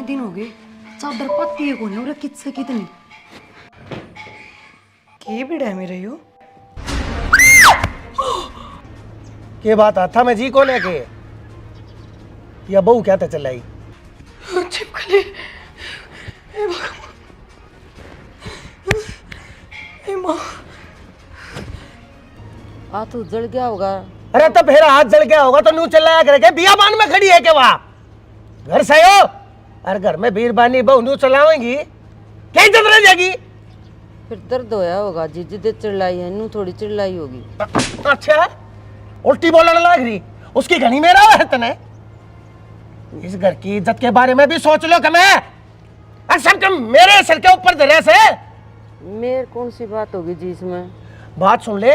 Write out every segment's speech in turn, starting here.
दिन हो गए चादर पत्ती है कोने और कितसे कितनी के बिड़ा है मेरे यो के बात था मैं जी को लेके या बहू क्या था चलाई छिपकली ए माँ हाथ तो जल गया होगा। अरे तो फिर हाथ जल गया होगा तो नू चलाया करके बियाबान में खड़ी है क्या वहां घर से हो और घर में बीरबानी बहू नू चलावेंगी क्या इज्जत रह जाएगी। फिर दर्द होया होगा जी जिदे चिल्लाई है नू थोड़ी चिल्लाई होगी। अच्छा उल्टी बोलने लग रही उसकी घनी मेरा है तने इस घर की इज्जत के बारे में भी सोच लो कि मैं सब तुम मेरे सिर के ऊपर धरे से मेर कौन सी बात होगी जी इसमें। बात सुन ले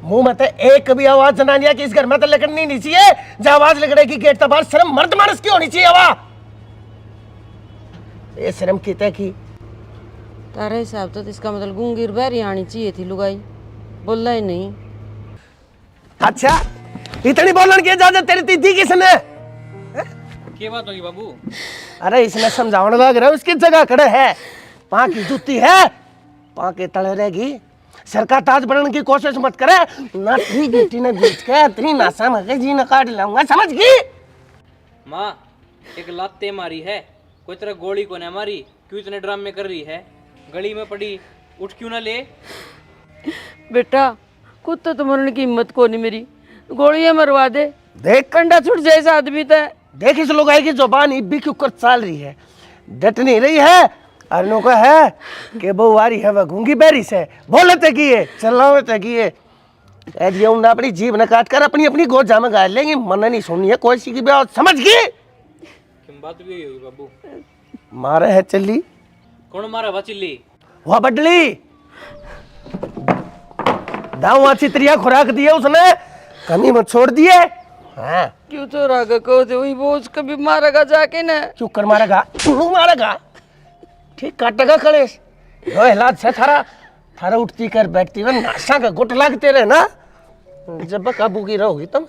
मुंह में तो एक भी आवाज जनानिया की इस घर में तो लगनी नहीं चाहिए जब आवाज लगड़ेगी गेट तक बाहर शर्म मर्द मानस की होनी चाहिए आवाज ये शर्म की तय की तारे हिसाब तो इसका मतलब गूंगी बहरी आनी चाहिए थी लुगाई बोलना ही नहीं। अच्छा इतनी बोलने की इजाजत तेरी दी किसने क्या बात होगी बाबू। अरे इसने समझाने लग रहा है उसकी जगह खड़े है पां की जूती है पां के तले रहेगी सर का ताज बनने की कोशिश मत करे ना तेरी बेटी ने बीच के तेरी नासा मगे जी न काट लाऊंगा समझ गई। माँ एक लाते मारी है कोई तरह गोली को न मारी क्यों इतने ड्रामे कर रही है गली में पड़ी उठ क्यों ना ले। बेटा कुत्ते तो मरने की हिम्मत को नहीं मेरी गोलियां मरवा दे देख कंडा छुट जाए इस आदमी तय। देख इस लोग की जुबान इब्बी के ऊपर चाल रही है डट नहीं रही है और नो का है कि बहु आ रही है वह गूंगी बैरी से बोलते की है चलावते की है ये उन्हें अपनी जीभ न काट कर अपनी अपनी गोद जामे गाड़ लेंगी मन नहीं सुननी है कोई सी की भी समझ गई। क्यों बात भी हुई बाबू। मारे है चली कौन मारा बचिल्ली वह बडली दाऊ अच्छी त्रिया खुराक दिए उसने कमी मत छोड़ दिए। हाँ क्यों तो रागा को दे वही बोझ कभी मारेगा जाके ना क्यों कर मारेगा तू मारेगा ठीक काटेगा कलेश यो हालात से थारा थारा उठती कर बैठती है नाशा का गुट लगते रहे ना जब काबू की रहोगी तुम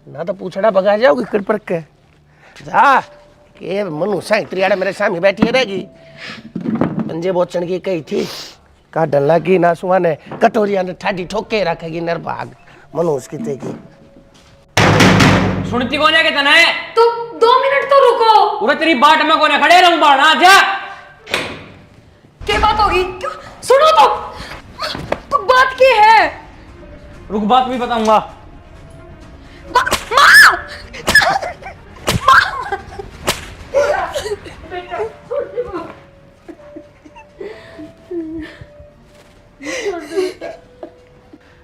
ना तो पूछड़ा बगा जाओगी कर पर के जा के मनु साई त्रियाड़ा मेरे सामने बैठी रहेगी पंजे बोचन की कही थी काटन लगी ना सुहाने कटोरिया ने ठाडी ठोके रखेगी नरभाग मनु उसकी तेगी सुनती कौन है कि तना है तो 2 मिनट तो रुको उरे तेरी बाट में कौन है खड़े रहूं बाड़ा जा क्या बात होगी क्यों सुनो तो बात की है रुक बात भी बताऊंगा। माँ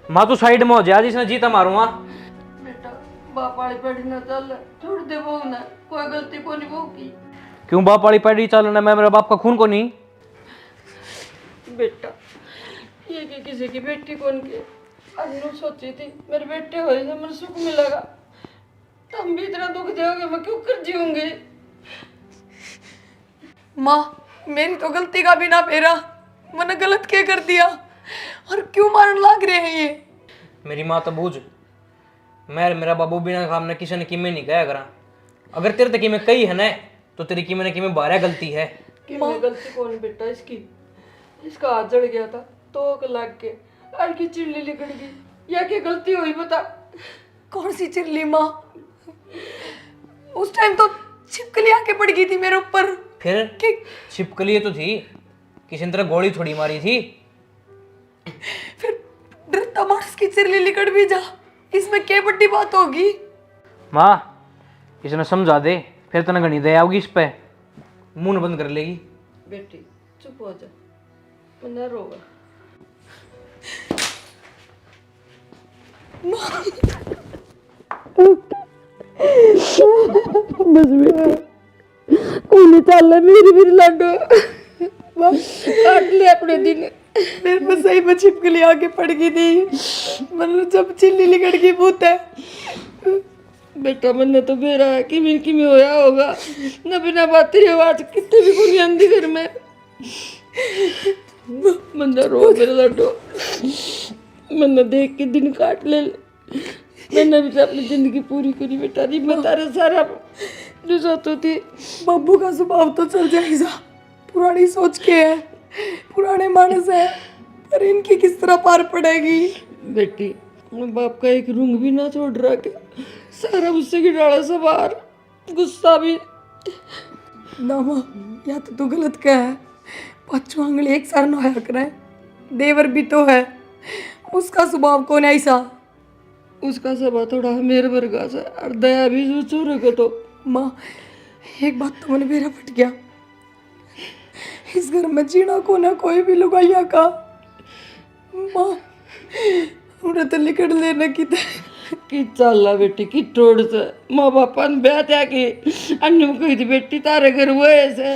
माँ तू साइड में हो जा जिसने जीता मारूंगा। बेटा बाप वाली पड़ी ना चल छोड़ दे वो ना कोई गलती को नहीं वो की। क्यों बाप वाली पैड़ी चलना मैं मेरे बाप का खून को नहीं। बेटा ये कि किसी की बेटी कौन के अनु सोची थी मेरे बेटे हो तो मुझे सुख मिलेगा तुम भी इतना दुख दोगे मैं क्यों कर जीऊंगी। माँ मेरी तो गलती का भी ना फेरा मैंने गलत क्या कर दिया और क्यों मारने लग रहे हैं ये। मेरी माँ तो बूझ मैं मेरा बाबू बिना काम ने किसी ने किमें नहीं गया करा अगर तेरे तक में कही है ना तो तेरी की मैंने किमें बारह गलती है कि मैं गलती कौन बेटा इसकी इसका हाथ जड़ गया था तो लग के और की चिल्ली लिकड़ गई या क्या गलती हुई बता। कौन सी चिल्ली माँ उस टाइम तो छिपकली आके पड़ गई थी मेरे ऊपर फिर कि छिपकली तो थी किसी ने तेरा गोली थोड़ी मारी थी। फिर डरता मार्स की चिल्ली लिकड़ भी जा इसमें क्या बड़ी बात होगी। माँ इसने समझा दे फिर तने घनी दया होगी इस पे मुंह बंद कर लेगी। बेटी चुप हो जा मैं न रोगा। बस बेटी कोई नहीं चल मेरी लाडो बस काट ले अपने दिन मेरे पास सही में छिपकली आके पड़ गई थी मतलब जब चिल्ली लिकड़ गई भूत है। बेटा मैंने तो बेरा है कि मेरे की में होया होगा न बिना बात तेरी आवाज कितने भी कोई आंदी घर में मंदा रो मेरा लाडो मैंने देख के दिन काट ले मैंने भी तो अपनी जिंदगी पूरी करी बेटा जी, मैं तारे सारा जो सोचती थी। बब्बू का स्वभाव तो चल जाएगा, पुरानी सोच के है, पुराने मानस है, पर इनकी किस तरह पार पड़ेगी। बेटी मैं बाप का एक रूंग भी ना छोड़ रहा के सारा गुस्से की डाला से बाहर, गुस्सा भी। ना माँ, या तो तू गलत कह है, पांचों आंगली एक सार नहाया करे, देवर भी तो है, उसका स्वभाव कौन है ऐसा। उसका स्वभाव थोड़ा मेरे वर्गा सा और दया भी जो चोर के तो। माँ एक बात तो मन मेरा फट गया, इस घर में जीना को ना कोई भी लुगाइया का। माँ उन्हें तो लिकड़ लेने की कि चल बेटी कि टोड़ से माँ बापा ने ब्याह त्या कि अन्नू कही थी बेटी तारे घर वो ऐसे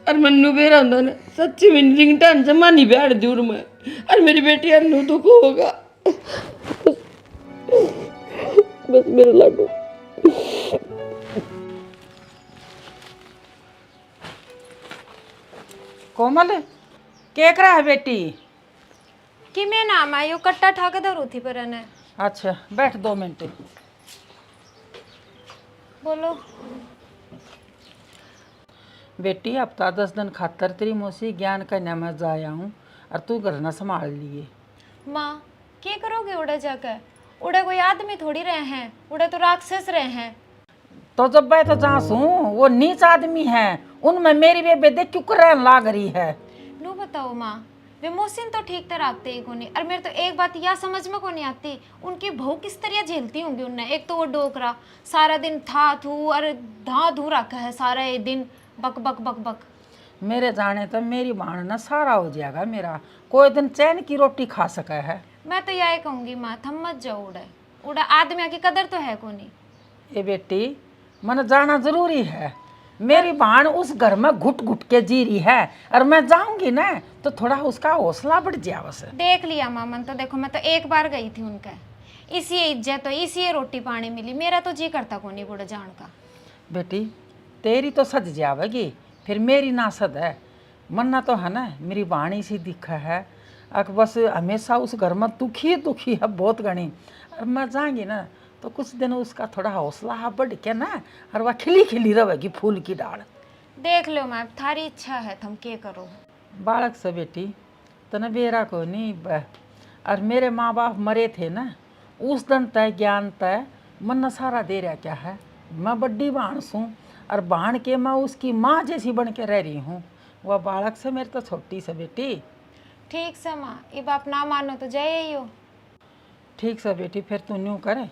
और मन्नू बेरा होंदा ने सच्ची में रिंग टन से मानी बैठ दूर में और मेरी बेटी अन्नू दुख होगा। बस मेरा लाडू। कोमल क्या करा है बेटी? कि मैं नाम आयो कट्टा ठा के धरू थी पर ने। अच्छा बैठ 2 मिनट। बोलो बेटी हफ्ता 10 दिन खातर तेरी मौसी ज्ञान करने में जाया हूँ और तू घर न संभाल लिए। माँ क्या करोगे उड़े जाकर? उड़े कोई आदमी थोड़ी रहे हैं, उड़े तो राक्षस रहे हैं। तो जब मैं तो जहाँ हूँ वो नीच आदमी है, उनमें मेरी बेबे देख क्यों कर लाग रही है। नो बताओ माँ, वे मोहसिन तो ठीक तरह आते ही को नहीं, और मेरे तो एक बात यह समझ में को नहीं आती, उनकी बहू किस तरह झेलती होंगी उनने। एक तो वो डोकरा सारा दिन था थू और धा धू रखा है सारा ये दिन, बक बक बक बक। मेरे जाने तो मेरी बहन ना सारा हो जाएगा मेरा, कोई दिन चैन की रोटी खा सका है। मैं तो यही कहूँगी माँ, थम मत जाओ उड़े, उड़ा आदमी की कदर तो है को नहीं। ये बेटी मन जाना जरूरी है, मेरी बहन उस घर में घुट घुट के जी रही है और मैं जाऊंगी ना तो थोड़ा उसका हौसला बढ़ जाए। बस देख लिया मामन, तो देखो मैं तो एक बार गई थी उनका, इसी इज्जत तो इसी रोटी पानी मिली, मेरा तो जी करता को नहीं बुढ़ा जान का। बेटी तेरी तो सज जावेगी, फिर मेरी ना सद है। मन्ना तो है ना मेरी बाणी सी दिखा है, अक बस हमेशा उस घर में दुखी दुखी है बहुत घनी, और मैं जाऊंगी ना तो कुछ दिन उसका थोड़ा हौसला बढ़ के ना और वह खिली खिली रहेगी फूल की डाल। देख लो मैम, थारी इच्छा है, तुम क्या करो। बालक से बेटी तना बेरा को नहीं और मेरे माँ बाप मरे थे ना उस दिन तय ज्ञान तय मन सारा दे रहा क्या है। मैं बड्डी बहन सूँ और बहन के मैं उसकी माँ जैसी बन के रह रही हूँ, वह बालक से मेरे तो छोटी से बेटी। ठीक से माँ, ये बाप ना मानो तो जय ही हो। ठीक से बेटी, फिर तू न्यू करे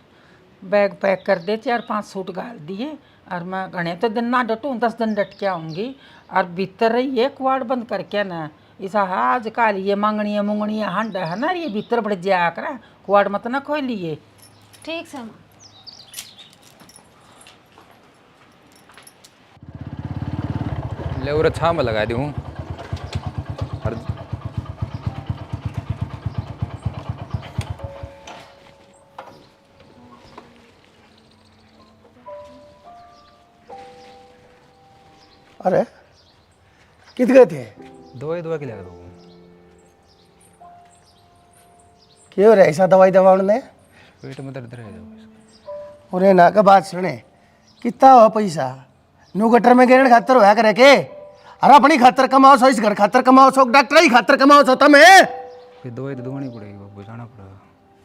बैग पैक कर दे, 4-5 सूट गाल दिए और मैं घने तो दिन ना डटूँ, 10 दिन डट के आऊँगी। और भीतर रही एक वार्ड बंद करके ना ऐसा है आजकल ये मांगनिया मुंगनिया हंड है ना, ये भीतर बढ़ जाया कर, वार्ड मत ना खोल लिए। ठीक से माँ। ले उरे छाव में लगा दी हूँ और अरे कित गए थे? दवा के लगा दो। क्यों रे ऐसा दवाई दवाने? पेट में दर्द रह जाओ। अरे ना का बात सुने, कितना हो पैसा न्यू गटर में गिरने खातर होया करे के? अरे अपनी खातर कमाओ सो, इस घर खातर कमाओ सो, डॉक्टर ही खातर कमाओ सो तुम्हें। फिर दवाई तो दवानी पड़ेगी बाबू, जाना पड़ेगा।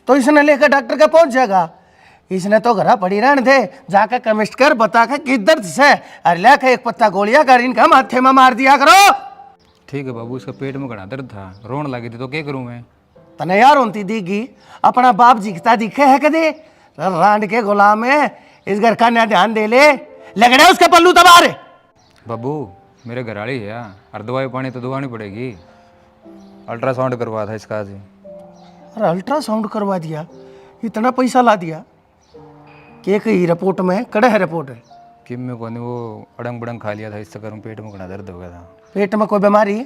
तो इसने लेकर डॉक्टर का पहुंच जाएगा, इसने तो घर पड़ी रहने दे, जाकर केमिस्ट कर बता के किस दर्द से, अरे लेकर एक पत्ता गोलियां कर इनका माथे में मार दिया करो। ठीक है बाबू, इसका पेट में घना दर्द था, रोन लगी थी तो क्या करूँ मैं? तने यार होती दीगी, अपना बाप जीता दिखे है कदे? रांड के गुलाम है, इस घर का ना ध्यान दे ले, लगड़े उसके पल्लू तबार। बाबू मेरे घर वाली है और दवाई पानी तो दवानी पड़ेगी। अल्ट्रासाउंड करवा था इसका आज। अरे अल्ट्रासाउंड करवा दिया, इतना पैसा ला दिया? के कही रिपोर्ट में कड़े है रिपोर्ट? कि मैं को वो अड़ंग बड़ंग खा लिया था, इससे कर पेट में घना दर्द हो गया था। पेट में कोई बीमारी?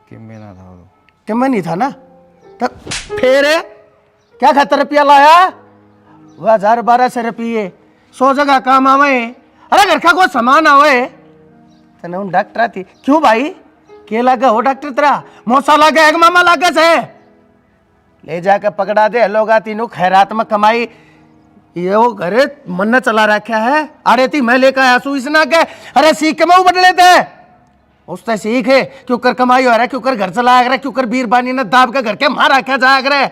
कि मैं ना था वो। कि मैं नहीं था ना, तो फिर क्या खातर रुपया लाया? वह 1000-1200 रुपये 100 जगह काम आवे। अरे घर का कोई सामान आवे तने उन डॉक्टर आती क्यों भाई? के लगा हो डॉक्टर तेरा? मौसा लगा एक मामा लगा से ले जाकर पकड़ा दे, लोग तीनों खैरात में कमाई ये वो घरे मन न चला रखा है। अरे थी मैं लेकर आया सू इसना के अरे सीख के मैं बदल लेते है उससे सीख है क्यों कर कमाई हो रहा है क्यों कर घर चलाया कर क्यों कर बीर बानी ने दाब के घर के मार रखा जाया करे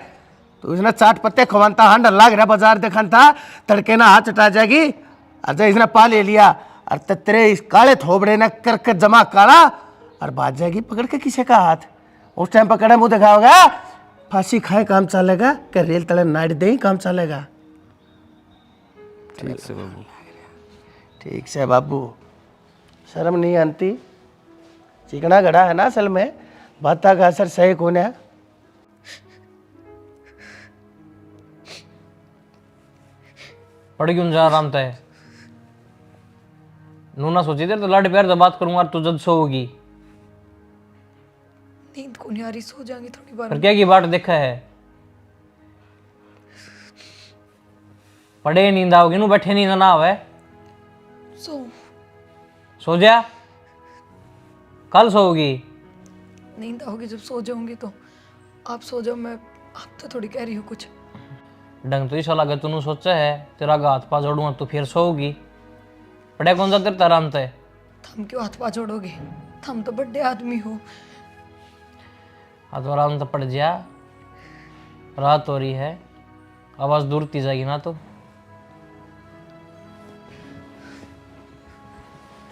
तो इसने चाट पत्ते खवानता हाँ डर लाग रहा बाजार देखन था तड़के ना हाथ चटा जाएगी अजय इसने पा ले लिया और तेरे इस काले थोबड़े ने करके जमा काला और बाज जाएगी पकड़ के किसी का हाथ उस टाइम पकड़े मुंह दिखाओगा फांसी खाए काम चलेगा कि रेल तले नाड़ दे काम चलेगा। ठीक से बाबू। ठीक से बाबू शर्म नहीं आती चिकना गड़ा है ना असल में बाता का असर सही कौन है। पड़ क्यों जा आराम तय नूना सोची दे तो लाड प्यार से बात करूंगा तू जब सोओगी नींद को नहीं आ रही, सो जाएंगी थोड़ी बार। पर क्या की बाट देखा है पड़े नींद आओगी नू बैठे नींद ना आवे सो जा कल सोओगी। नींद आओगी जब सो जाऊंगी तो आप सो जाओ, मैं आप तो थोड़ी कह रही हूँ कुछ। ढंग तो ऐसा लगे तूने सोचा है तेरा हाथ पा जोड़ूंगा तो फिर सोओगी पड़े कौन सा तेरा आराम तय थम क्यों हाथ पा जोड़ोगे, थम तो बड़े आदमी हो। हाथ आराम से पड़ जा रात हो रही है आवाज दूर ती जाएगी ना तो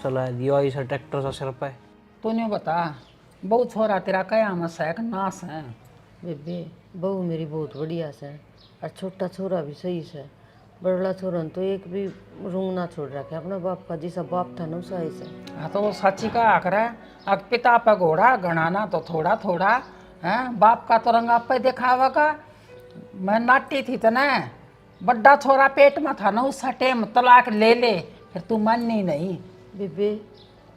चला दियो ऐसा ट्रैक्टर सा सिर पे तूने बता बहु छोरा तेरा कयामत है कि नाश है। बेबे बहू मेरी बहुत बढ़िया से और छोटा छोरा भी सही से बड़ा छोरा तो एक भी रूंग ना छोड़ रखा अपना बाप का जैसा बाप था ना उसा ऐसे। हाँ तो वो सच्ची का आकरा अग पिता पे घोड़ा गणाना तो थोड़ा थोड़ा है बाप का तो रंग आप पे दिखावा का। मैं नाटी थी तो ना बड्डा छोरा पेट में था ना उस टेम तलाक ले ले फिर तू माननी नहीं। बेबे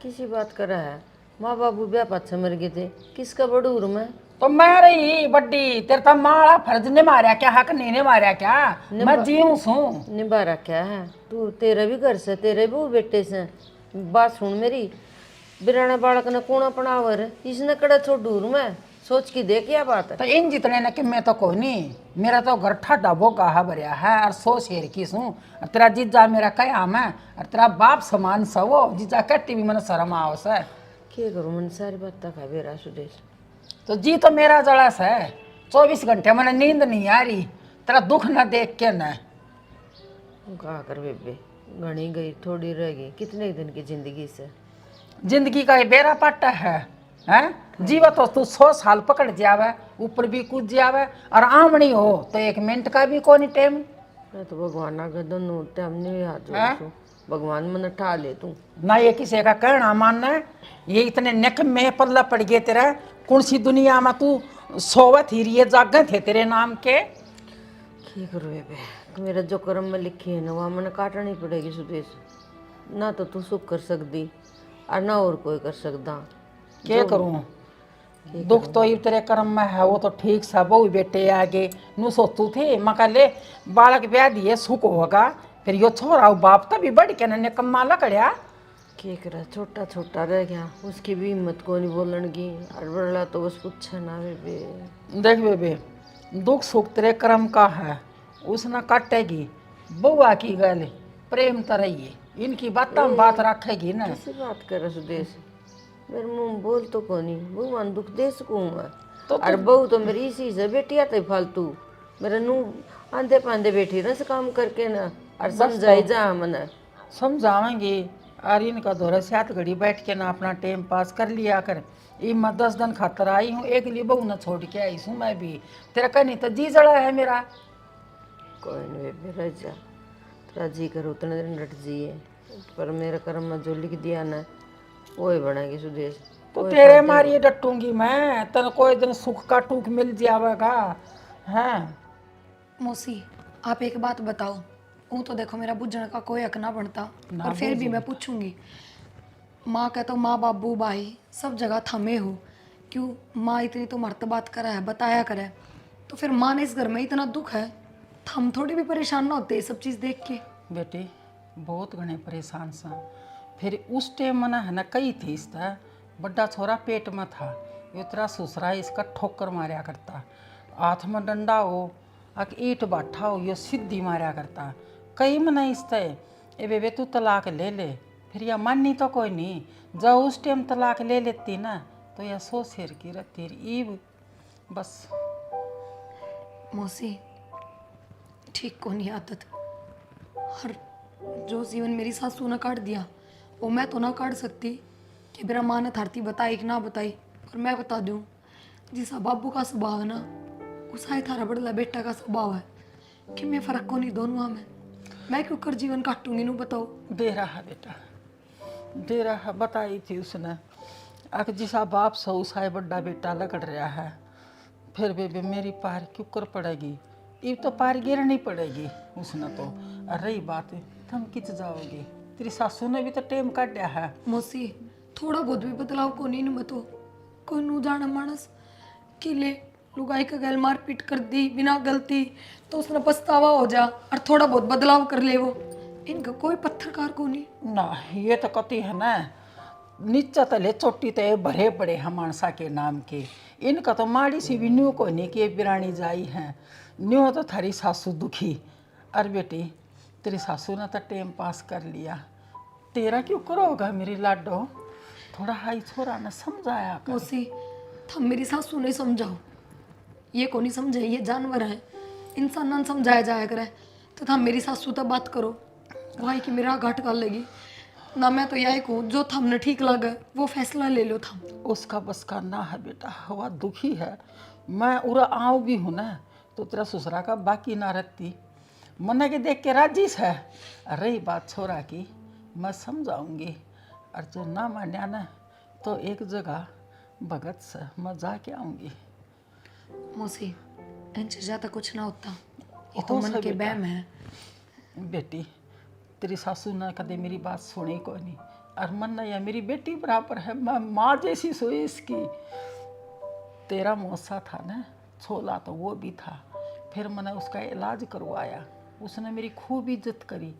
किसी बात कर रहा है माँ बाबू ब्याह पाछे मर गए थे किसका बड़ूर में तो मैं रही बड्डी तेरे तो मारा फर्ज ने मारा क्या हक नहीं ने मारा क्या मैं जीऊं सू निभा रखा है तू तेरा भी घर से तेरे भी बेटे से। बात सुन मेरी बिराना बालक ने कोना पनावर इसने कड़ा छोड़ दूर में सोच की दे क्या बात है। तो इन जितने न कि मैं तो कोई नहीं मेरा तो घर ठा बो कहा भरिया है और सो शेर की सूं और तेरा जीजा मेरा कयाम है और तेरा बाप समान सवो जीजा कट्टी भी मैंने शर्म आवस है। क्या करूँ मैंने सारी बात तक है बेरा सुदेश तो जी तो मेरा जड़स है 24 घंटे मैंने नींद नहीं आ रही तेरा दुख न देख के न कहा कर बेबे घनी गई थोड़ी रह गई कितने दिन की जिंदगी से जिंदगी का ये बेरा पट्टा है हैं जीवा तो तू 100 साल पकड़ जावे ऊपर भी कूद जावे और आमणी हो तो 1 मिनट का भी कोनी टाइम। मैं तो भगवान का दोनों टाइम नहीं हाथ जोड़ भगवान मन ठा ले तू ना ये किसी का कहना मानना है ये इतने नेक में पल्ला पड़ गए तेरा कौन सी दुनिया में तू सोवत ही रही जागे थे तेरे नाम के। क्या करूँ बेबे मेरा जो कर्म में लिखी है ना वहाँ मैंने काटनी पड़ेगी सुदेश ना तो तू सुख कर सकती और ना और कोई कर सकता। क्या करूँ दुख तो ये तेरे कर्म में है वो तो ठीक सा बहु बेटे आगे नू सोचू थे मका ले बालक ब्याह दिए सुख होगा फिर यो छोरा बाप तभी बढ़ के ने कम्मा लकड़िया क्या करा छोटा छोटा रह गया उसकी भी हिम्मत को नहीं बोलन की और बड़ा तो बस पूछा ना बेबे। देख बेबे दुख सुख तेरे कर्म का है उसने काटेगी बुआ की गल प्रेम तरही इनकी बात रखेगी ना। कैसी बात कर सुदेश मेरे मुंह बोल तो कोनी भगवान दुख दे सकूंगा तो और बहू तो मेरी इसी से बेटिया तो फालतू मेरे नू आंधे पांधे बैठी ना से काम करके ना और समझाई जा मना समझावेंगे और इनका दौरा 7 घड़ी बैठ के ना अपना टाइम पास कर लिया कर। ये मैं 10 दिन खातर आई हूँ एक लिए बहू ना छोड़ के आई हूँ मैं भी तेरा कहनी तो जी जड़ा है मेरा। कोई नहीं बेबे रह जा तेरा जी कर उतने दिन रट जिए पर मेरे कर्म में जो लिख दिया ना वो ही बनाएगी सुदेश। तो तेरे मारिए डटूंगी मैं तेरे कोई दिन सुख का टूक मिल जाएगा हैं। मौसी आप एक बात बताओ वो तो देखो मेरा बुझने का कोई हक ना बनता और फिर भी मैं पूछूंगी माँ कहता तो माँ बाबू भाई सब जगह थमे हो क्यों माँ इतनी तो मर्तबात करा है बताया करे तो फिर माँ ने इस घर में इतना दुख है हम थोड़ी भी परेशान ना होते ये सब चीज़ देख के। बेटी बहुत घने परेशान सा फिर उस टाइम मना है ना कई थी इसका बड्डा छोरा पेट में था ये तेरा ससुरा इसका ठोकर मारा करता हाथ में डंडा हो अक ईट बाठा हो ये सीधी मारा करता कई मना इसते ए बेबे तू तलाक ले ले, फिर या माननी तो कोई नहीं, जब उस टाइम तलाक ले लेती ना तो या सो शेर की रहती ईब बस। मौसी ठीक को नहीं आदत, हर जो जीवन मेरी सासू ने काट दिया वो मैं तो ना काट सकती कि मेरा माँ ने थारती बताई कि ना बताई। और मैं बता दूँ, जिसा बाबू का स्वभाव है ना उसा ही थारा बड़ला बेटा का स्वभाव है कि मैं फर्क को नहीं दोनों में। मैं क्यों कर जीवन काटूंगी नू बताओ। दे रहा बेटा, दे रहा, बताई थी उसने अक जिसा बाप सौ साए बड़ा बेटा लगड़ रहा है, फिर बेबे मेरी पार क्यों कर पड़ेगी, ये तो पार गिरनी पड़ेगी उसने तो। और रही बात तुम किच जाओगी, तेरी सासू ने भी तो टेम काटा है। मौसी थोड़ा बहुत भी बदलाव को नहीं मतो, कोई नू जाना मानस कि ले लुगाई का गैल मार पीट कर दी बिना गलती तो उसने पछतावा हो जा और थोड़ा बहुत बदलाव कर ले वो। इनका कोई पत्थरकार को नहीं ना ये तो कती है ना, नीचा तले चोटी तो भरे पड़े हैं मानसा के नाम के, इनका तो माड़ी सी भी न्यू को नहीं कि बिरानी जाई है, न्यू तो थारी सासू दुखी। अरे बेटी तेरी सासू ने तो टाइम पास कर लिया, तेरा क्यों करोगा मेरी लाडो, थोड़ा हाई छोरा ने समझाया कर। मौसी थम मेरी सासू नहीं समझाओ, ये को नहीं समझे, ये जानवर है, इंसान ना समझाया जाया करे तो थम मेरी सासू तक बात करो, वही कि मेरा घाट कर लेगी ना। मैं तो यही कहूँ जो थमने ठीक लगे वो फैसला ले लो थम। उसका बस का ना है बेटा, हवा दुखी है, मैं उरा आऊँ भी हूँ ना तो तेरा ससुरा का बाकी ना रहती, मना के देख के राजी है। रही बात छोरा की मैं समझाऊंगी, और जो ना मान्या ना तो एक जगह भगत से मैं जाके आऊँगी। मौसी इनसे ज़्यादा कुछ ना होता, ये तो हो मन सा के बेटा। बहम है। बेटी तेरी सासू ने कदे मेरी बात सुनी कोई नहीं, और मन या मेरी बेटी बराबर है, मैं माँ जैसी सोई इसकी। तेरा मौसा था ना छोला तो वो भी था, फिर मैंने उसका इलाज करवाया, उसने मेरी खूब इज्जत करी,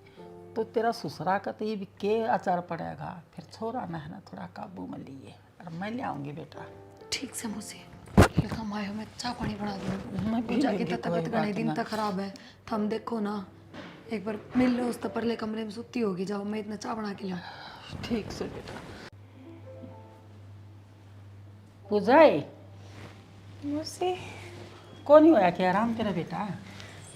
तो तेरा ससुरा का तो ये भी के आचार पड़ेगा, फिर छोरा ना है ना थोड़ा काबू में लिए, और मैं ले आऊँगी बेटा। ठीक से मौसी हम आए हो, मैं चाय पानी बना दूँ। मैं भी पूजा की लूँगी, तो कोई तबीयत बात घने दिन ना। तक खराब है, थम देखो ना एक बार मिल लो उस तो परले कमरे में सुती होगी, जाओ मैं इतना चाय बना के लाऊं। ठीक से बेटा। पूजाई मौसी कौन होया क्या आराम तेरा बेटा?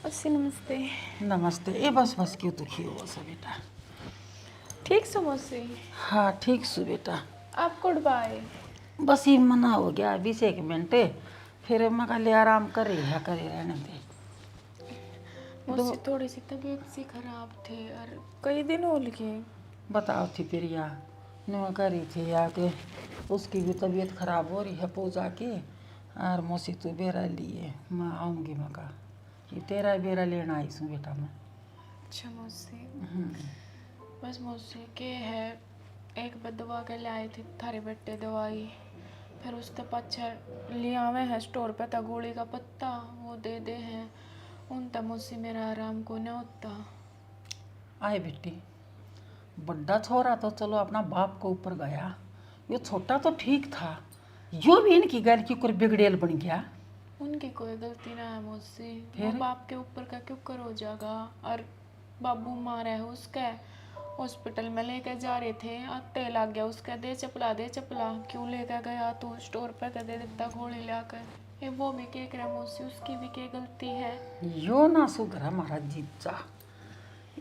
मौसी नमस्ते। नमस्ते। ए बस क्यों दुखी हो बस बेटा? ठीक सो मौसी, हाँ ठीक सु बेटा, आप कुड़ बाए? बस ये मना हो गया 20 मिनट, फिर मगा ले आराम करे रहने दे। मौसी थोड़ी सी तबीयत सी खराब थी और कई दिन हो लिए। बताओ थी प्रिया नुआ करी थी आके, उसकी भी तबीयत खराब हो रही है पूजा की, और मौसी तू बेरा लिए मैं आऊँगी, मगा ये तेरा बेरा लेना आई सू बेटा मैं। अच्छा मौसी, बस मौसी के है एक बार दवा के लाए थे थारे बेटे दवाई, फिर उसके पाछे ले आवे हैं स्टोर पे था गोली का पत्ता, वो दे दे हैं उन तक मौसी मेरा आराम को न होता। आए बेटी, बड़ा छोरा तो चलो अपना बाप को ऊपर गया, ये छोटा तो ठीक था, यो भी इनकी गैर की कोई बिगड़ेल बन गया। उनकी कोई गलती ना है मौसी, वो बाप के ऊपर का क्यों कर हो जाएगा। और बाबू मारा है उसके, हॉस्पिटल में लेके जा रहे थे, आते लग गया उसका, दे चपला क्यों लेकर गया तू स्टोर पे दे देता गोली लाकर। ये वो भी के करे मौसी, उसकी भी क्या गलती है। यो ना सुधरा हमारा जीजा,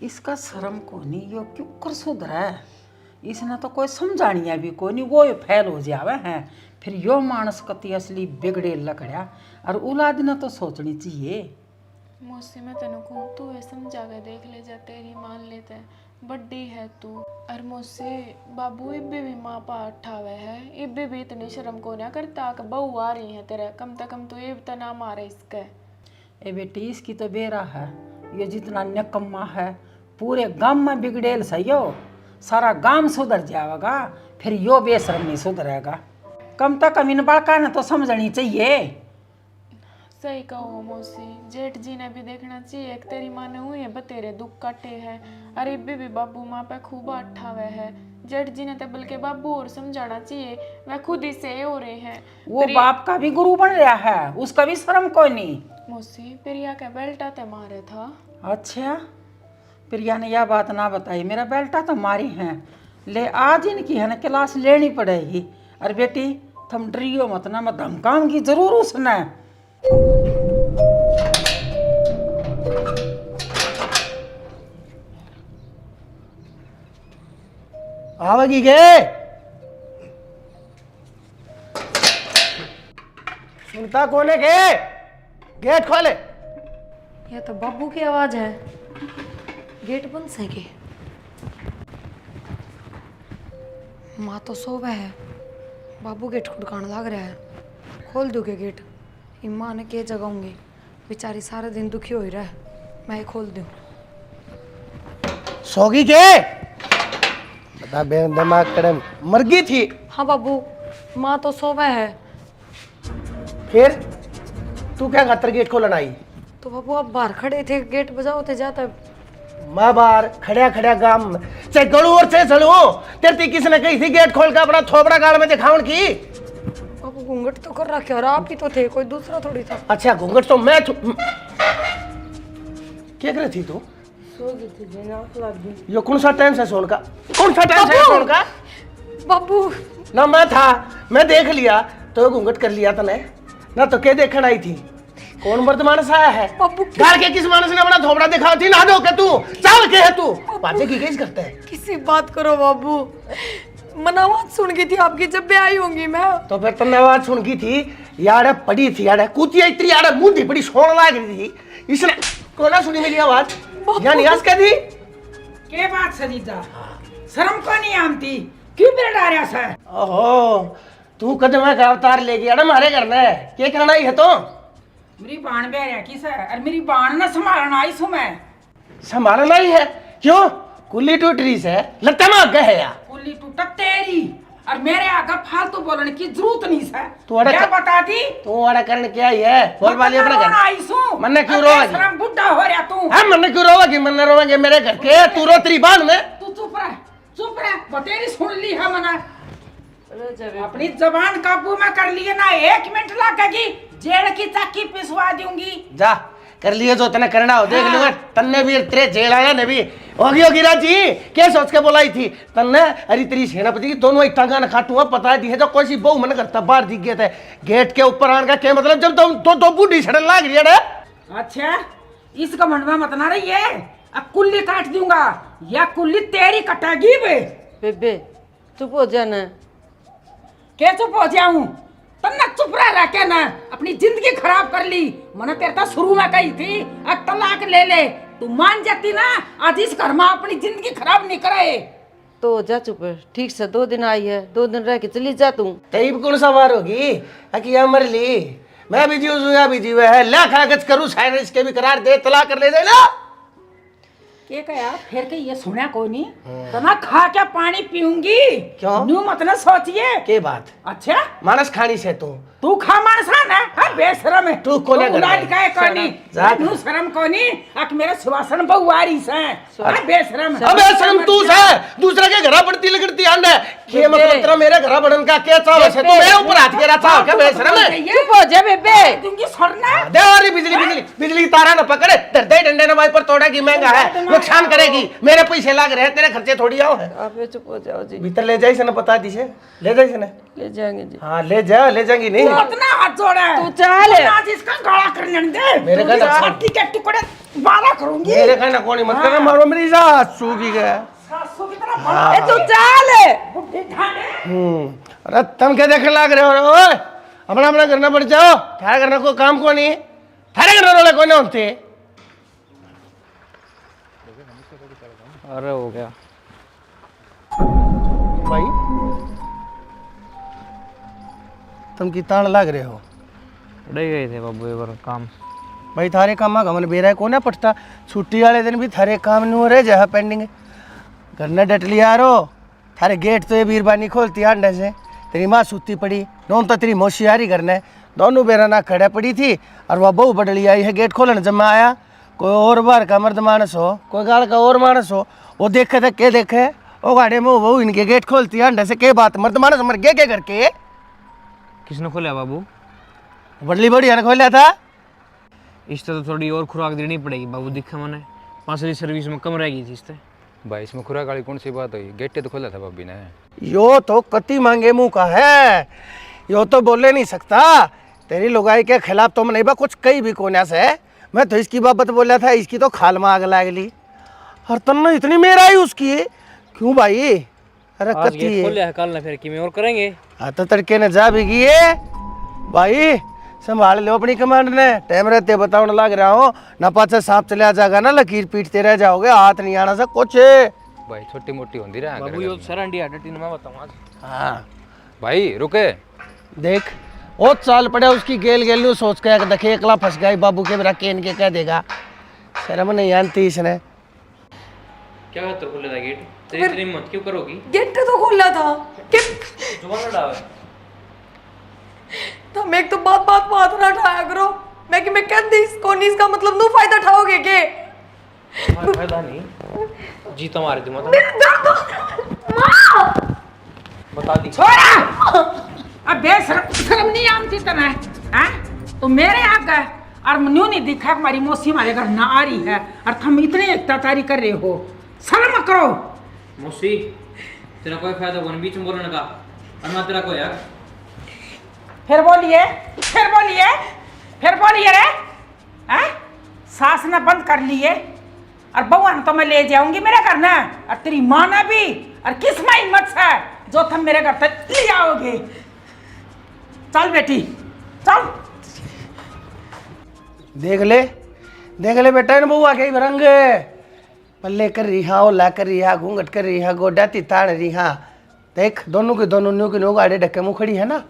इसका शर्म को नहीं, यो क्यों कर सुधरा है, इसने तो कोई समझानिया भी कोई नहीं, वो फैल हो जावे हैं, फिर यो मानस कति असली बिगड़े लकड़िया, और औलाद ने तो सोचनी चाहिए। मौसी मैं तेन कहूँ तू ये समझा के देख ले जा, तेरी मान लेते बड्डी है तू। और मौसी बाबू इब्बे भी माँ पा उठावे है, इब्बे भी इतनी शर्म को ना करता कि बहू आ रही है तेरे, कम से कम तू ये तो ना मारे इसके। ए बेटी इसकी तो बेरा है, ये जितना निकम्मा है पूरे गांव में बिगड़ेल सही हो, सारा गांव सुधर जाएगा, फिर यो बेशरम नहीं सुधरेगा। कम से कम इन बालका ने तो समझनी चाहिए। सही कहो मौसी, जेठ जी ने भी देखना चाहिए कि तेरी माँ ने हुई है बतेरे दुख काटे हैं, अरे भी बाबू माँ पे खूब अठावे है। जेठ जी ने तो बल्कि बाबू और समझाना चाहिए, वह खुद ही से हो रहे हैं। वो बाप का भी गुरु बन रहा है, उसका भी शर्म कोई नहीं। मौसी प्रिया के बेल्टा ते मारे था। अच्छा प्रिया ने यह बात ना बताई, मेरा बेल्टा तो मारी हैं, ले आज इनकी है ना क्लास लेनी पड़ेगी। अरे बेटी तुम डरियो मत ना, मैं धमकाऊंगी जरूर उसने। आवेगी के सुनता कौन है के? गेट खोले। यह तो बाबू की आवाज है, गेट बंद से के। माँ तो सोवे है, बाबू गेट खुड़काने लग रहा है। खोल दूँ के गेट? माँ ने के जगाऊंगी, बेचारी सारा दिन दुखी हो ही रहा है, मैं ही खोल दूँ। सोगी के बता बेन दिमाग कड़म मर गई थी। हाँ बाबू, माँ तो सोवे है। फिर तू क्या खातर गेट खोलन आई? तो बाबू आप बाहर खड़े थे, गेट बजाओ थे जाता। मैं बाहर खड़िया खड़िया गांव में चाहे गड़ू और चाहे चलू तेरे किसने कही थी गेट खोल के अपना थोबड़ा गाड़ में दिखावन की? बाबू घूंघट तो कर रखे और आप ही तो थे, कोई दूसरा थोड़ी था। अच्छा घूंघट तो मैं क्या कर रही थी तू? सो गई थी, आँख लग गई। यो कौन सा टाइम से सोन का? कौन सा टाइम से सोन का? बाबू ना मैं था, मैं देख लिया तो घूंघट कर लिया तने ना, तो क्या देखने आई थी? कौन मर्द मानस आया है? घर के किस मानस ने अपना थोबड़ा दिखा थी? ना दो के तू चाल के है तू बाजे की कैसे करता है? किसी बात करो बाबू, मनावाज सुन गई थी आपकी जब भी आई होंगी मैं। तो फिर तुमने आवाज सुन की थी यार, पड़ी थी यार, कूतिया इतनी यार मुंह बड़ी सोन लाग रही थी, इसने कोना सुनी मेरी आवाज? यानी आज क्या थी? के बात सजीदा, शर्म को नहीं आमती, क्यों मेरे डारिया से? ओहो तू कदम का अवतार ले गया ना मारे घर में, क्या करना ही है? तो मेरी बाण बेरिया किस है, और मेरी बाण ना संभालना आई सु मैं। संभालना ही है? क्यों? कुल्ली टूट रही से लगता मैं आगे है यार। कुल्ली टूटा तेरी, और मेरे आगे फालतू बोलने की जरूरत नहीं है। तू क्या बता दी? तू वाला करने क्या ही है? बोल वाली अपना घर आई सु मन्ने क्यों रोवागी? शर्म बुड्ढा हो रहा तू। हम मन्ने क्यों रोवागी? मन्ने रोवागे मेरे घर के, तू रो तेरी बात में। तू चुप रह, चुप रह, बतेरी सुन ली है मना। अपनी जबान काबू में कर लिए ना, 1 मिनट लगेगी, जेल की चक्की पिसवा दूंगी। जा कर लिए जो तने करना हो, देख लूंगा तन्ने भी तेरे जेल आया ने भी होगी राजी। क्या सोच के बोलाई थी तन्ने? अरे तेरी सेनापति की दोनों इतना गाना खाटूंगा पता दी है जो कोई सी बहु मन करता बाहर दिख गए थे गेट के ऊपर आने का क्या मतलब? जब तुम दो बूढ़ी सड़न लाग रही है। अच्छा इसका मनवा मत ना रही है, अब कुल्ली काट दूंगा या कुल्ली तेरी कटेगी बे। बेबे चुप हो जाना। क्या चुप हो जाऊं? तन्ना चुप रह के ना अपनी जिंदगी खराब कर ली। मैंने तेरे तो शुरू में कही थी अब तलाक ले ले, तू मान जाती ना, आज इस घर में अपनी जिंदगी खराब नहीं करे। तो हो जा चुप, ठीक से 2 दिन आई है, 2 दिन रह के चली जा तू। तेरी कौन सा वार होगी? अकिया मर ली, मैं भी जीव या भी जीव है, ला कागज करूँ साइन इसके भी करार दे, तलाक कर ले दे ना। के कहा फिर के ये सुना कोई नहीं, तो ना खा के पानी पीऊंगी। क्यों? न्यू मत ना सोचिए। के बात? अच्छा मानस खानी से तू खा मानसा ना, हाँ बेशरम है तू कोने कर रहा है? उलाट का है कोनी, जात। न्यू शर्म कोनी, अक मेरे सुवासन बहुवारी से, हाँ बेशरम है। अबे शर्म तू से दूसरे के घर पड़ती लगती आंड है, के मतलब तेरा मेरे घर पड़न का क्या चाव है? तू मेरे ऊपर हाथ गिरा चाव क्या? बेशरम है? चुप हो जा बेबे। दूंगी सरना दे और बिजली की तारा न पकड़े, दर्दे डंडे न भाई पर तोड़ा की महंगा है, नुकसान करेगी, मेरे पैसे लाग रहे हैं, तेरे खर्चे थोड़ी आओ है। आप चुप हो जाओ जी। भीतर ले जाइए ना, बता दीजिए ले जाइए ना। ले जाएंगे जी। हाँ ले जाएंगी नहीं इतना हाथ जोड़ा है तू चल। आज इसका गाला कर लेने दे, मेरे का ना- छाती के टुकड़े बारा करूंगी। मेरे कहना कौन मत करना, मारो मेरी सास सूखी गया। सासू की तरह बड़ा ए तू चल। बुड्ढी ठाने। अरे तुम क्या देखने लाग रहे हो? ओए अपना अपना करना पड़ जाओ, थारा करना कोई काम को नहीं, थारे करने वाले कौन होते? अरे हो गया भाई तुम की तान लाग रहे हो? रह गए थे बाबू एक बार काम। भाई थारे काम का मन बेरा को ना पड़ता, छुट्टी वाले दिन भी थारे काम नहीं हो रहे जहाँ पेंडिंग घर ने डट लिया रो। थारे गेट तो ये बीरबानी खोलती अंडे से, तेरी माँ सूती पड़ी, नोम तो तेरी मोशियारी करने, दोनों बेरा ना खड़े पड़ी थी और वह बहु बदली आई है गेट खोलने। जब मैं आया कोई और बार का मर्द मानस हो, कोई गाड़ का और मानस हो, वो देखे थे के देखे वो गाड़े में वो इनके गेट खोलती अंडे से के बात मर्द मानस मर गए के करके? किसने खोला बाबू? बदली बड़ी ने खोला था। इस तो थोड़ी और खुराक देनी पड़ेगी बाबू, दिखा मैंने पांचवी सर्विस में कम रह गई थी इससे। भाई इसमें खुराक वाली कौन सी बात हुई? गेटे तो खोला था भाभी ने। यो तो कति मांगे मुंह का है, यो तो बोले नहीं सकता। तेरी लुगाई के खिलाफ तो नहीं बा कुछ कई भी कोने से। मैं तो इसकी बाबत बोला था, इसकी तो खाल में आग लागली। और तन्ने इतनी मेरा ही उसकी क्यों भाई? अरे आज कति गेट खोल है। लिया है, कल ना फिर किमें और करेंगे। हाँ तो तड़के ने जा भी गई है भाई, संभाल लो अपनी कमांड ने। टाइम रहते बताओ ना लग रहा हो ना, पाछे सांप चले जाएगा ना, लकीर पीटते रह जाओगे, हाथ नहीं आना सा कुछ। भाई छोटी मोटी होती रहा बाबू यो सरंडी हड्डी मैं बताऊं आज। हाँ भाई रुके। देख ओ चाल पड़ा उसकी गेल गेल न्यू सोच के देखे एकला फंस गया बाबू के मेरा केन के कह देगा। शर्म नहीं आती इसने। क्या खातर खोले था गेट? तेरी इतनी हिम्मत क्यों करोगी? गेट तो खोला था कि जुबान ना डाल। तुम एक तो बात बात पे हाथ ना उठाया करो। मैं कि मैं कह दी इसको नहीं, इसका मतलब नु फायदा उठाओगे के? हमारा फायदा नहीं, जी तुम्हारे दिमाग में बता दी। छोरा अब बेशरम नहीं आमती तना हैं? तो मेरे आगे और मनु नहीं दिखा हमारी मौसी हमारे घर ना आ रही है और तुम इतने अत्याचारी कर रहे हो, शर्म करो। मौसी तेरा कोई फायदा कौन बीच में बोलने का, और ना तेरा कोई यार। फिर बोलिए, फिर बोलिए, फिर बोलिए रे हैं? सास ने बंद कर लिए और बउआ तो मैं ले जाऊंगी मेरे घर ना, और तेरी माँ ने भी। और किस में हिम्मत है जो तुम मेरे घर तक ले आओगे? चल बेटी चल। देख ले बेटा इन बउआ के रंग पल्ले कर रही हाँ, ओला कर रही हाँ, घूंघट कर रही हाँ, गोडा तिताड़ रही हाँ। देख दोनों की दोनों न्यू की न्यू आड़े ढक्के मुँह खड़ी है ना।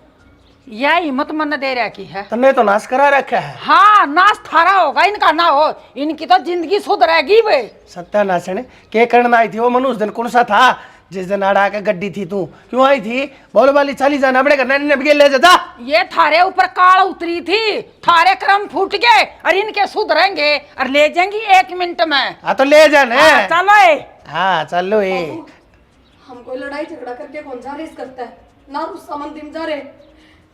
यह हिम्मत मन दे रहा की है। तन्ने तो नाश करा रखा है। हाँ नाश थारा होगा, इनका ना हो, इनकी तो जिंदगी सुधरेगी वे। सत्यानाश के करना आई थी वो मनु उस दिन कौन सा था जिस दिन आड़ा के गड्डी थी? तू क्यों आई थी? बोल वाली चाली जाना अपने करना ले जा। ये थारे ऊपर काल उतरी थी, थारे क्रम फूट गए और इनके सुधरेंगे और ले जाएंगी 1 मिनट में। हाँ तो ले जाने। चलो हाँ चलो ये। हम कोई लड़ाई झगड़ा करके कौन जा रेस करता है ना, उस सामान दिन जा रहे।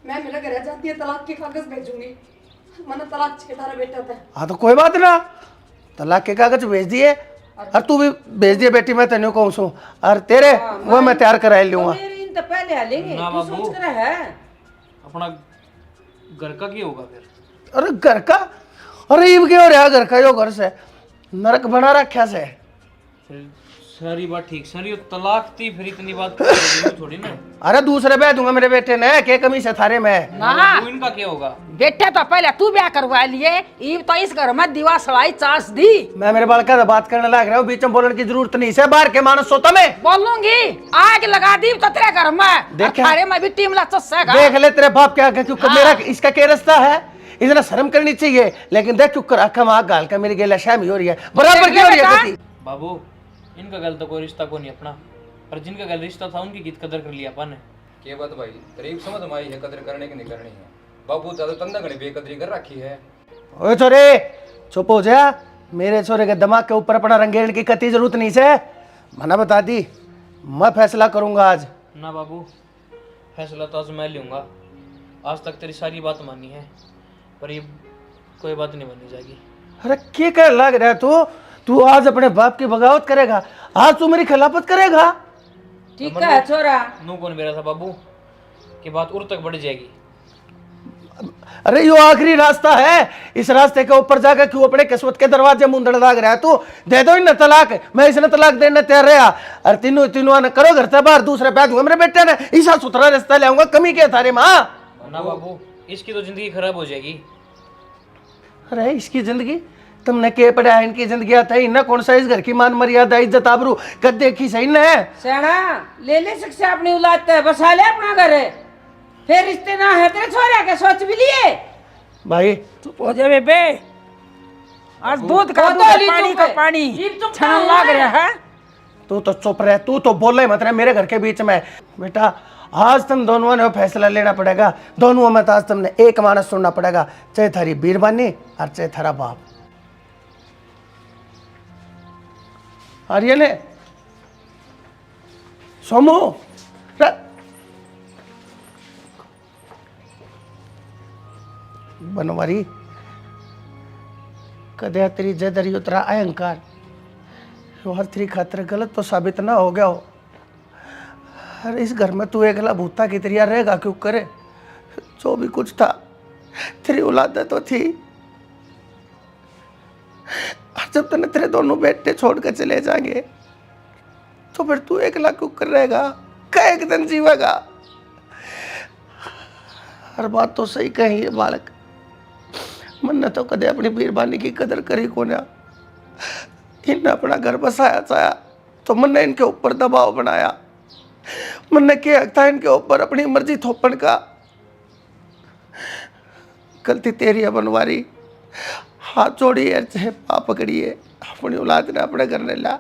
मैं मेरा घर जाती है, तलाक के कागज भेजूंगी। मैंने तलाक छेड़ा बेटा था। हाँ तो कोई बात ना, तलाक के कागज भेज दिए और तू भी भेज दिए बेटी। मैं तेन कहूँ सू और तेरे वो मैं तैयार करा लूंगा। तो पहले लेंगे ना तू बाबू। सोच कर है अपना घर का क्या होगा फिर? अरे घर का, अरे ये क्या हो रहा है घर का? यो घर से नरक बना रखा से। फिर सारी बात ठीक, सारी वो तलाक थी, फिर इतनी बात करोगे थोड़ी ना। अरे दूसरे ब्याह दूंगा मेरे बेटे ने, क्या कमी से थारे में? ना बाबू इनका क्या होगा? बेटे तो पहले तू ब्याह करवा लिए, ये तो इस घर में दीवा सड़ाई चास दी। मैं मेरे बालका से बात करने लग रहा हूँ, बीच में बोलने की जरूरत नहीं है। बाहर के मानस सोता में बोलूंगी आग लगा दी तो तेरे घर में, देख थारे में भी टीम ला चस्सेगा। देख ले तेरे बाप क्या क्यों मेरा इसका क्या रास्ता है? इतना शर्म करनी चाहिए। लेकिन देख क्यों आखा में आग गाल का मेरी गेला शामी हो रही है, बराबर की हो रही है गति। बाबू इनका गल तो कोई रिश्ता को नहीं अपना, और जिनका गल रिश्ता था उनकी गीत कदर कर लिया अपन ने। के बात भाई करीब समझ में आई है, कदर करने की नहीं करनी है। बाबू ज्यादा तंदा घड़ी बेकदरी कर रखी है। ओए छोरे चुप हो जा। मेरे छोरे के दिमाग के ऊपर अपना रंगेण की कती जरूरत नहीं से। मना बता दी, मैं फैसला करूंगा आज। ना बाबू फैसला तो आज मैं लूंगा। आज तक तेरी सारी बात मानी है, पर ये कोई बात नहीं मानी जाएगी। अरे क्या कर लग रहा है तू आज अपने बाप की बगावत करेगा? आज तू मेरी खिलाफत करेगा? ठीक है छोरा। नू कौन बेरा था बाबू की बात उर तक बढ़ जाएगी। अरे यो आखिरी रास्ता है, इस रास्ते के ऊपर जाकर क्यों अपने किस्मत के दरवाजे मुंदड़ लाग रहा है? तू दे दो इन तलाक, मैं इसने तलाक देने तैयार रहा। और तीनों ने करो घर से बाहर, दूसरे पैद हुए मेरे बेटे ने ईसा सुथरा रास्ता ले आऊंगा। कमी क्या थारे माँ? ना बाबू इसकी तो जिंदगी खराब हो जाएगी। अरे इसकी जिंदगी तुमने के पढ़ा? इनकी जिंदगी आता है इन्ना कौन सा इस घर की मान मर्यादा इज्जत आबरू कद देखी सही न है? सेना ले शिक्षा अपनी औलाद ते बसा ले अपना घर है, फिर रिश्ते ना है तेरे छोरे के सोच भी लिए। भाई चुप हो जा बेबे, आज दूध का वो दूध तो ली पानी चुप का है। पानी ये चुप छान कहाँ लग है? रहा है। तू तो चुप रह, तू तो बोल ही मत रहे मेरे घर के बीच में। बेटा आज तुम दोनों ने फैसला लेना पड़ेगा। दोनों में तो आज तुमने एक मानस सुनना पड़ेगा, चाहे थारी बीरबानी और चाहे थारा बाप। और ये ने सोमू बनवारी कदे तेरी जदरी उतरा अहंकार और तेरी खातिर गलत तो साबित ना हो गया हो। अरे इस घर में तू अकेला भूता की तरह रहेगा क्यों करे? जो भी कुछ था तेरी औलाद तो थी, और जब तने तेरे दोनों बेटे छोड़कर चले जाएंगे तो फिर तू अकेला क्यों कर रहेगा? क्या एक दिन जीवेगा? हर बात तो सही कही है बालक, मन ने तो कदे अपनी बीरबानी की कदर करी को ना। इनने अपना घर बसाया चाया तो मन ने इनके ऊपर दबाव बनाया। मन ने क्या हक था इनके ऊपर अपनी मर्जी थोपन का? गलती तेरी है बनवारी, हाथ जोड़ी है चाहे पाप पकड़िए, अपनी औलाद ने अपने घर ने ला।